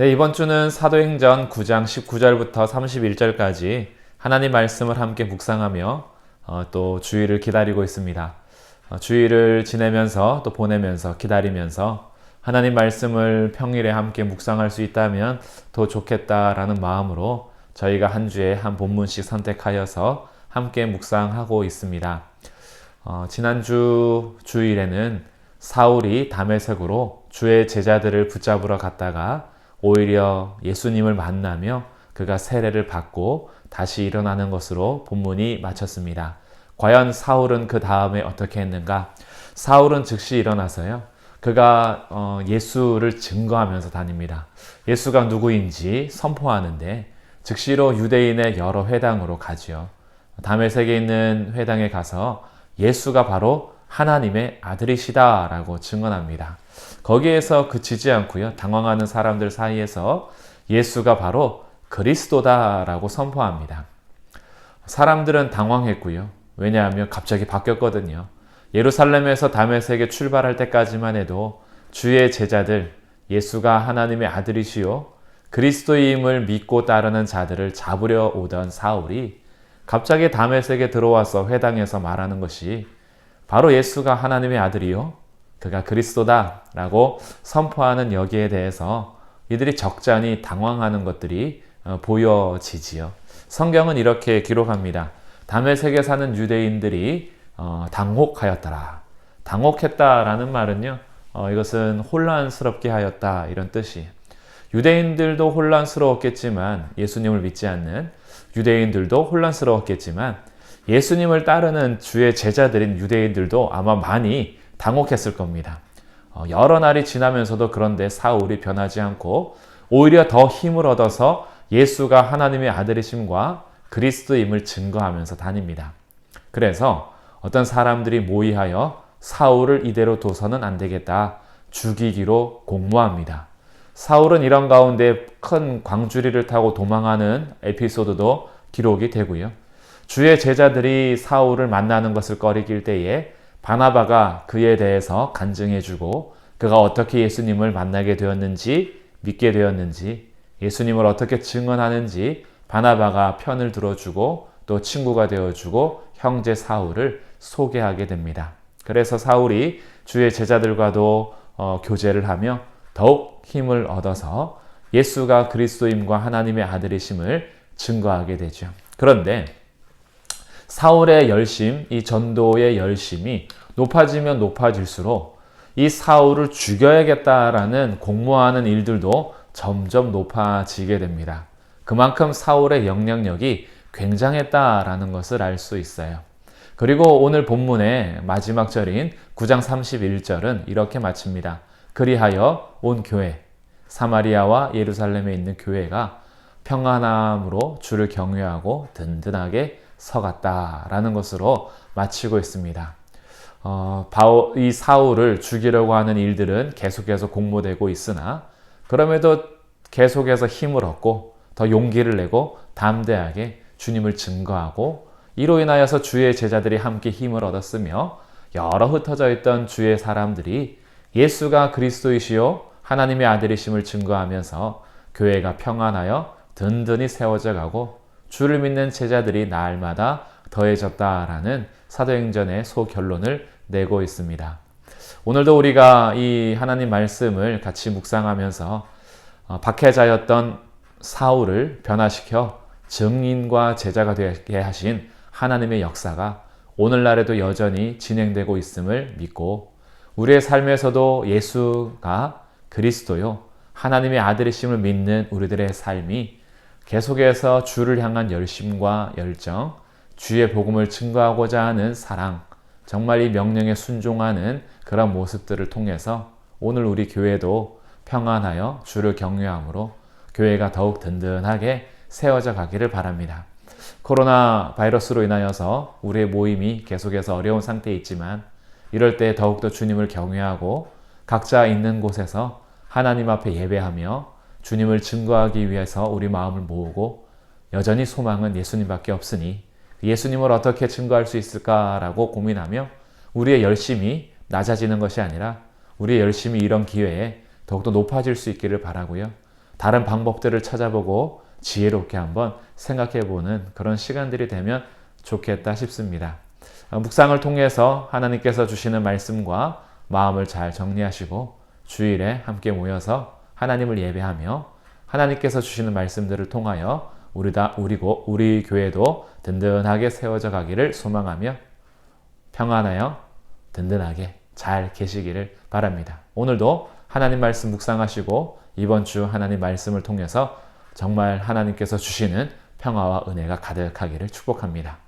네, 이번 주는 사도행전 9장 19절부터 31절까지 하나님 말씀을 함께 묵상하며 또 주일을 기다리고 있습니다. 주일을 지내면서 또 보내면서 기다리면서 하나님 말씀을 평일에 함께 묵상할 수 있다면 더 좋겠다라는 마음으로 저희가 한 주에 한 본문씩 선택하여서 함께 묵상하고 있습니다. 지난주 주일에는 사울이 다메섹으로 주의 제자들을 붙잡으러 갔다가 오히려 예수님을 만나며 그가 세례를 받고 다시 일어나는 것으로 본문이 마쳤습니다. 과연 사울은 그 다음에 어떻게 했는가? 사울은 즉시 일어나서요. 그가 예수를 증거하면서 다닙니다. 예수가 누구인지 선포하는데 즉시로 유대인의 여러 회당으로 가지요. 다메섹에 있는 회당에 가서 예수가 바로 하나님의 아들이시다라고 증언합니다. 거기에서 그치지 않고요. 당황하는 사람들 사이에서 예수가 바로 그리스도다라고 선포합니다. 사람들은 당황했고요. 왜냐하면 갑자기 바뀌었거든요. 예루살렘에서 다메섹에 출발할 때까지만 해도 주의 제자들 예수가 하나님의 아들이시요 그리스도임을 믿고 따르는 자들을 잡으려 오던 사울이 갑자기 다메섹에 들어와서 회당에서 말하는 것이 바로 예수가 하나님의 아들이요 그가 그리스도다 라고 선포하는 여기에 대해서 이들이 적잖이 당황하는 것들이 보여지지요. 성경은 이렇게 기록합니다. 다메섹에 사는 유대인들이 당혹하였더라. 당혹했다라는 말은요. 이것은 혼란스럽게 하였다 이런 뜻이에요. 유대인들도 혼란스러웠겠지만 예수님을 믿지 않는 유대인들도 혼란스러웠겠지만 예수님을 따르는 주의 제자들인 유대인들도 아마 많이 당혹했을 겁니다. 여러 날이 지나면서도 그런데 사울이 변하지 않고 오히려 더 힘을 얻어서 예수가 하나님의 아들이심과 그리스도임을 증거하면서 다닙니다. 그래서 어떤 사람들이 모의하여 사울을 이대로 둬서는 안 되겠다. 죽이기로 공모합니다. 사울은 이런 가운데 큰 광주리를 타고 도망하는 에피소드도 기록이 되고요. 주의 제자들이 사울을 만나는 것을 꺼리길 때에 바나바가 그에 대해서 간증해주고 그가 어떻게 예수님을 만나게 되었는지 믿게 되었는지 예수님을 어떻게 증언하는지 바나바가 편을 들어주고 또 친구가 되어주고 형제 사울을 소개하게 됩니다. 그래서 사울이 주의 제자들과도 교제를 하며 더욱 힘을 얻어서 예수가 그리스도임과 하나님의 아들이심을 증거하게 되죠. 그런데 사울의 열심, 이 전도의 열심이 높아지면 높아질수록 이 사울을 죽여야겠다라는 공모하는 일들도 점점 높아지게 됩니다. 그만큼 사울의 영향력이 굉장했다라는 것을 알 수 있어요. 그리고 오늘 본문의 마지막 절인 9장 31절은 이렇게 마칩니다. 그리하여 온 교회, 사마리아와 예루살렘에 있는 교회가 평안함으로 주를 경외하고 든든하게 서갔다라는 것으로 마치고 있습니다. 이 사울을 죽이려고 하는 일들은 계속해서 공모되고 있으나 그럼에도 계속해서 힘을 얻고 더 용기를 내고 담대하게 주님을 증거하고 이로 인하여서 주의 제자들이 함께 힘을 얻었으며 여러 흩어져 있던 주의 사람들이 예수가 그리스도이시요 하나님의 아들이심을 증거하면서 교회가 평안하여 든든히 세워져 가고 주를 믿는 제자들이 날마다 더해졌다라는 사도행전의 소결론을 내고 있습니다. 오늘도 우리가 이 하나님 말씀을 같이 묵상하면서 박해자였던 사울을 변화시켜 증인과 제자가 되게 하신 하나님의 역사가 오늘날에도 여전히 진행되고 있음을 믿고 우리의 삶에서도 예수가 그리스도요 하나님의 아들이심을 믿는 우리들의 삶이 계속해서 주를 향한 열심과 열정, 주의 복음을 증거하고자 하는 사랑, 정말 이 명령에 순종하는 그런 모습들을 통해서 오늘 우리 교회도 평안하여 주를 경외함으로 교회가 더욱 든든하게 세워져 가기를 바랍니다. 코로나 바이러스로 인하여서 우리의 모임이 계속해서 어려운 상태에 있지만 이럴 때 더욱더 주님을 경외하고 각자 있는 곳에서 하나님 앞에 예배하며 주님을 증거하기 위해서 우리 마음을 모으고 여전히 소망은 예수님밖에 없으니 예수님을 어떻게 증거할 수 있을까라고 고민하며 우리의 열심이 낮아지는 것이 아니라 우리의 열심이 이런 기회에 더욱더 높아질 수 있기를 바라고요. 다른 방법들을 찾아보고 지혜롭게 한번 생각해보는 그런 시간들이 되면 좋겠다 싶습니다. 묵상을 통해서 하나님께서 주시는 말씀과 마음을 잘 정리하시고 주일에 함께 모여서 하나님을 예배하며 하나님께서 주시는 말씀들을 통하여 우리 교회도 든든하게 세워져 가기를 소망하며 평안하여 든든하게 잘 계시기를 바랍니다. 오늘도 하나님 말씀 묵상하시고 이번 주 하나님 말씀을 통해서 정말 하나님께서 주시는 평화와 은혜가 가득하기를 축복합니다.